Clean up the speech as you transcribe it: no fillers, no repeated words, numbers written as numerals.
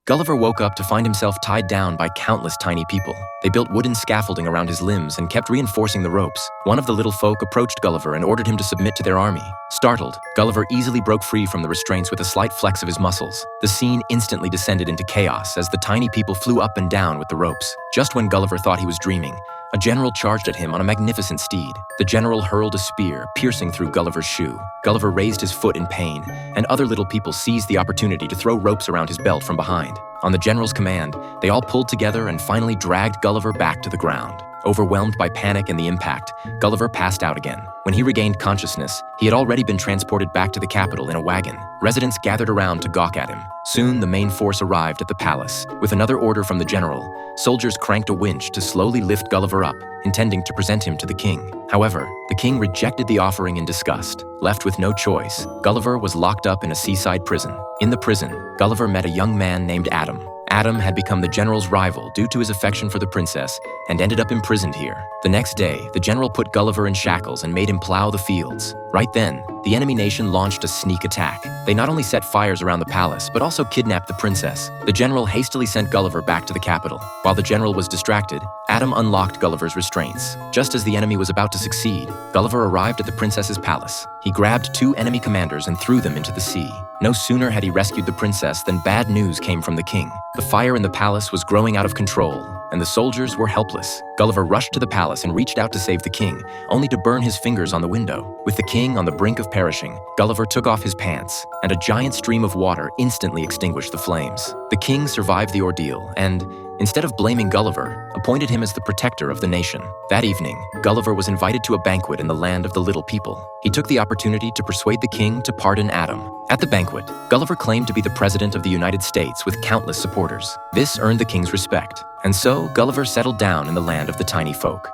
Gulliver woke up to find himself tied down by countless tiny people. They built wooden scaffolding around his limbs and kept reinforcing the ropes. One of the little folk approached Gulliver and ordered him to submit to their army. Startled, Gulliver easily broke free from the restraints with a slight flex of his muscles. The scene instantly descended into chaos as the tiny people flew up and down with the ropes. Just when Gulliver thought he was dreaming, a general charged at him on a magnificent steed. The general hurled a spear, piercing through Gulliver's shoe. Gulliver raised his foot in pain, and other little people seized the opportunity to throw ropes around his belt from behind. On the general's command, they all pulled together and finally dragged Gulliver back to the ground. Overwhelmed by panic and the impact, Gulliver passed out again. When he regained consciousness, he had already been transported back to the capital in a wagon. Residents gathered around to gawk at him. Soon, the main force arrived at the palace. With another order from the general, soldiers cranked a winch to slowly lift Gulliver up, intending to present him to the king. However, the king rejected the offering in disgust. Left with no choice, Gulliver was locked up in a seaside prison. In the prison, Gulliver met a young man named Adam. Adam had become the general's rival due to his affection for the princess and ended up imprisoned here. The next day, the general put Gulliver in shackles and made him plow the fields. Right then, the enemy nation launched a sneak attack. They not only set fires around the palace, but also kidnapped the princess. The general hastily sent Gulliver back to the capital. While the general was distracted, Adam unlocked Gulliver's restraints. Just as the enemy was about to succeed, Gulliver arrived at the princess's palace. He grabbed 2 enemy commanders and threw them into the sea. No sooner had he rescued the princess than bad news came from the king. The fire in the palace was growing out of control, and the soldiers were helpless. Gulliver rushed to the palace and reached out to save the king, only to burn his fingers on the window. With the king on the brink of perishing, Gulliver took off his pants, and a giant stream of water instantly extinguished the flames. The king survived the ordeal and, instead of blaming Gulliver, appointed him as the protector of the nation. That evening, Gulliver was invited to a banquet in the land of the little people. He took the opportunity to persuade the king to pardon Adam. At the banquet, Gulliver claimed to be the president of the United States with countless supporters. This earned the king's respect, and so Gulliver settled down in the land of the tiny folk.